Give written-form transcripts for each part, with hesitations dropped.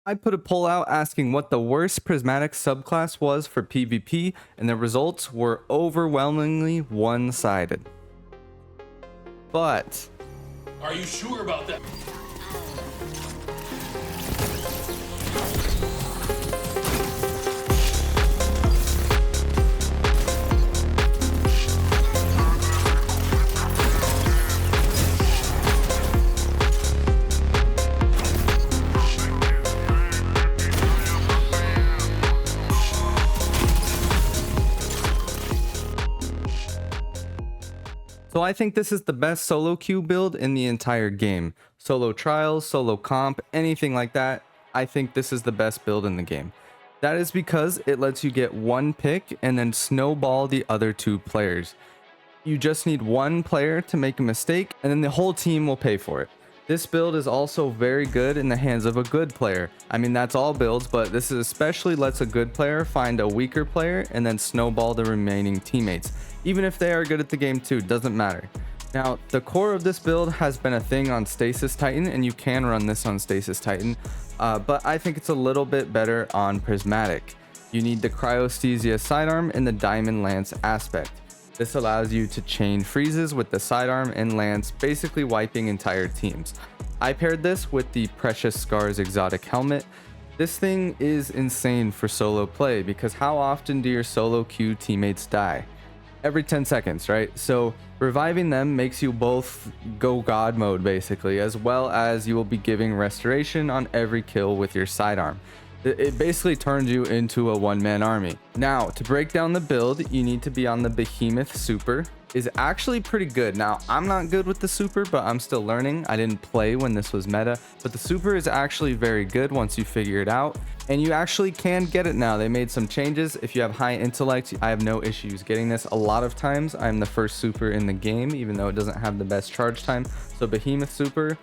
I put a poll out asking what the worst Prismatic subclass was for PvP, and the results were overwhelmingly one-sided. But Are you sure about that? so I think this is the best solo queue build in the entire game. Solo trials, solo comp, anything like that. I think this is the best build in the game. That is because it lets you get one pick and then snowball the other two players. You just need one player to make a mistake and then the whole team will pay for it. This build is also very good in the hands of a good player. I mean, that's all builds, but this especially lets a good player find a weaker player and then snowball the remaining teammates. Even if they are good at the game too, doesn't matter. Now, the core of this build has been a thing on Stasis Titan, and you can run this on Stasis Titan, but I think it's a little bit better on Prismatic. You need the Cryosthesia sidearm and the Diamond Lance aspect. This allows you to chain freezes with the sidearm and lance, basically wiping entire teams. I paired this with the Precious Scars exotic helmet. This thing is insane for solo play because how often do your solo queue teammates die? Every 10 seconds, right? So reviving them makes you both go god mode basically, as well as you will be giving restoration on every kill with your sidearm. It basically turns you into a one-man army. Now, to break down the build, you need to be on the Behemoth Super. Is actually pretty good. Now, I'm not good with the Super, but I'm still learning. I didn't play when this was meta, but the Super is actually very good once you figure it out. And you actually can get it now. They made some changes. If you have high intellect, I have no issues getting this. A lot of times, I'm the first Super in the game, even though it doesn't have the best charge time. So Behemoth Super,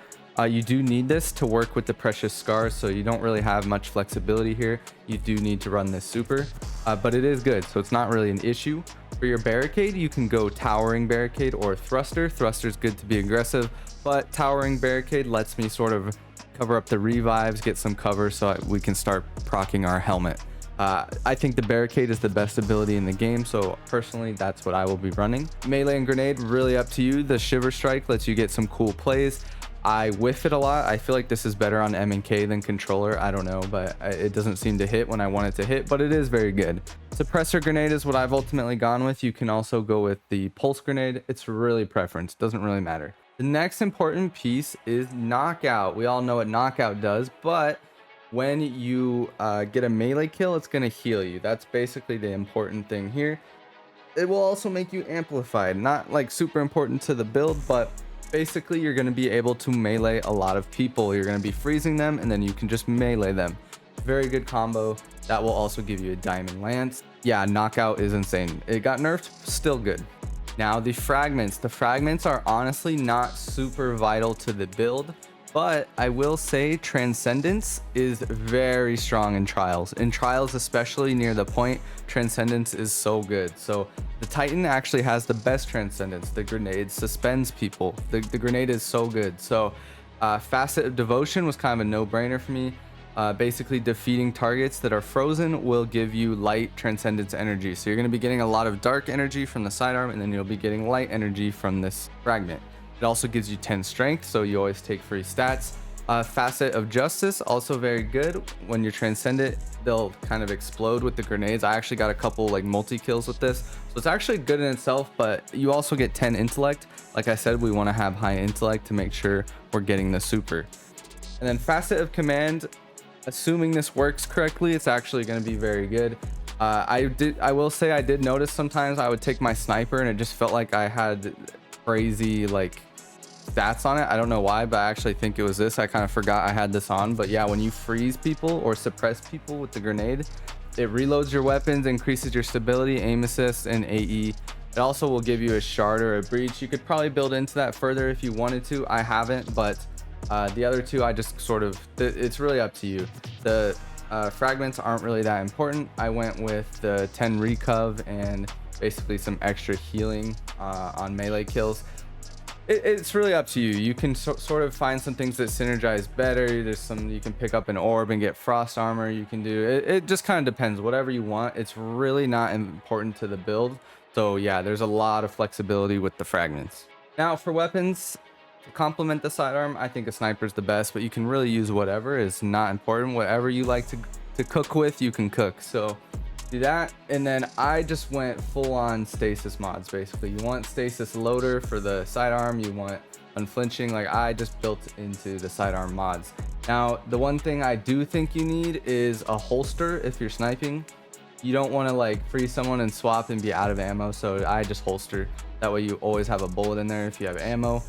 you do need this to work with the Precious Scars, so you don't really have much flexibility here. You do need to run this super, but it is good, so it's not really an issue. For your barricade, you can go Towering Barricade or Thruster. Thruster's good to be aggressive, but Towering Barricade lets me sort of cover up the revives, get some cover so we can start proccing our helmet. I think the Barricade is the best ability in the game, so personally that's what I will be running. Melee and Grenade, really up to you. The Shiver Strike lets you get some cool plays. I whiff it a lot. I feel like this is better on M&K than controller. I don't know, but it doesn't seem to hit when I want it to hit, but it is very good. Suppressor Grenade is what I've ultimately gone with. You can also go with the Pulse Grenade. It's really preference, doesn't really matter. The next important piece is Knockout. We all know what Knockout does, but when you get a melee kill, it's going to heal you. That's basically the important thing here. It will also make you amplified. Not like super important to the build, but basically you're going to be able to melee a lot of people. You're going to be freezing them and then you can just melee them. Very good combo. That will also give you a Diamond Lance. Yeah, Knockout is insane. It got nerfed, still good. Now the Fragments. The Fragments are honestly not super vital to the build, but I will say Transcendence is very strong in Trials. In Trials, especially near the point, Transcendence is so good. So the Titan actually has the best Transcendence. The grenade suspends people. The grenade is so good. So Facet of Devotion was kind of a no-brainer for me. Basically defeating targets that are frozen will give you light Transcendence energy. So you're going to be getting a lot of dark energy from the sidearm, and then you'll be getting light energy from this fragment. It also gives you 10 strength, so you always take free stats. Facet of Justice, also very good. When you transcend it, they'll kind of explode with the grenades. I actually got a couple like multi-kills with this. So it's actually good in itself, but you also get 10 intellect. Like I said, we want to have high intellect to make sure we're getting the super. And then Facet of Command, assuming this works correctly, it's actually going to be very good. I will say I did notice sometimes I would take my sniper and it just felt like I had crazy like stats on it. I don't know why, but I actually think it was this. I kind of forgot I had this on. But yeah, when you freeze people or suppress people with the grenade, it reloads your weapons, increases your stability, aim assist, and AE. It also will give you a shard or a breach. You could probably build into that further if you wanted to. I haven't, but the other two I just sort of, it's really up to you. The fragments aren't really that important. I went with the 10 recov and basically some extra healing on melee kills. It's really up to you. You can sort of find some things that synergize better. There's some you can pick up an orb and get frost armor. You can do it. It just kind of depends. Whatever you want. It's really not important to the build. So yeah, there's a lot of flexibility with the fragments. Now for weapons, to complement the sidearm, I think a sniper's the best, but you can really use whatever. It's not important. Whatever you like to cook with, you can cook. So do that, and then I just went full on stasis mods. Basically, you want stasis loader for the sidearm, you want unflinching. Like, I just built into the sidearm mods. Now the one thing I do think you need is a holster. If you're sniping, you don't want to like freeze someone and swap and be out of ammo, so I just holster. That way you always have a bullet in there if you have ammo.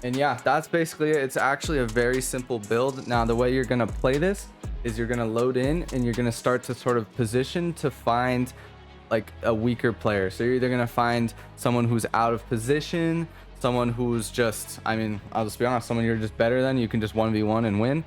And yeah, that's basically it. It's actually a very simple build. Now the way you're gonna play this is you're gonna load in and you're gonna start to sort of position to find like a weaker player. So you're either gonna find someone who's out of position, someone who's just, I mean, I'll just be honest, someone you're just better than, you can just 1v1 and win.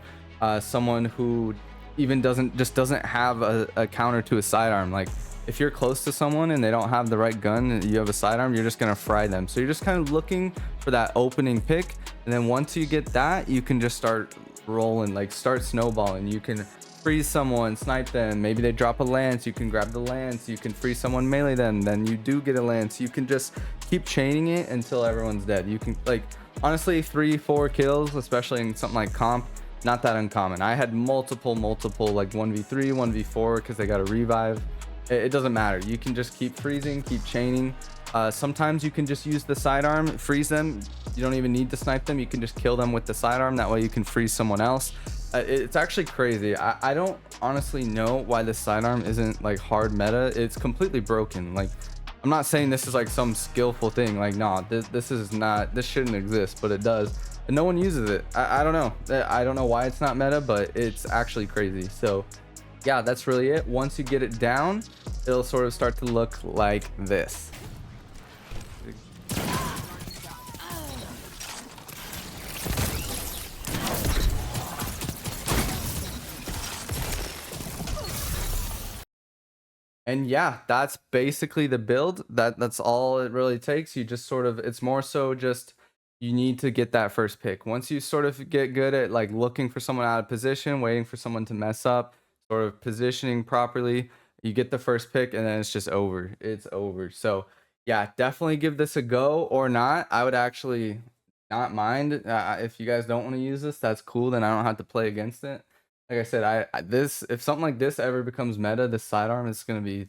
Someone who even doesn't have a counter to a sidearm. Like, if you're close to someone and they don't have the right gun and you have a sidearm, you're just gonna fry them. So you're just kind of looking for that opening pick, and then once you get that, you can just start rolling, like start snowballing. You can freeze someone, snipe them, maybe they drop a lance, you can grab the lance, you can freeze someone, melee them, then you do get a lance. You can just keep chaining it until everyone's dead. You can, like, honestly, 3-4 kills, especially in something like comp, not that uncommon. I had multiple like 1v3, 1v4 because they got a revive. It doesn't matter. You can just keep freezing, keep chaining. Sometimes you can just use the sidearm, freeze them. You don't even need to snipe them. You can just kill them with the sidearm. That way you can freeze someone else. It's actually crazy. I don't honestly know why the sidearm isn't like hard meta. It's completely broken. Like, I'm not saying this is like some skillful thing. Like, nah, this is not, this shouldn't exist, but it does. And no one uses it. I don't know. I don't know why it's not meta, but it's actually crazy. So yeah, that's really it. Once you get it down, it'll sort of start to look like this. And yeah, that's basically the build. That's all it really takes. You just sort of, it's more so just you need to get that first pick. Once you sort of get good at like looking for someone out of position, waiting for someone to mess up, sort of positioning properly, you get the first pick, and then it's just over. It's over. So yeah, definitely give this a go, or not. I would actually not mind if you guys don't want to use this. That's cool. Then I don't have to play against it. Like I said, this, if something like this ever becomes meta, this sidearm is gonna be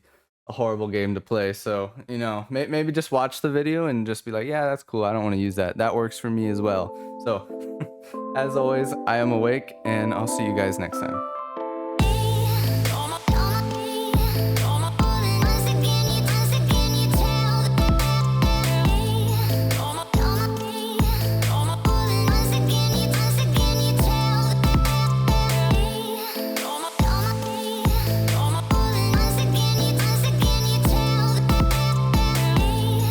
a horrible game to play. So, you know, maybe just watch the video and just be like, yeah, that's cool. I don't want to use that. That works for me as well. So as always, I am awake, and I'll see you guys next time.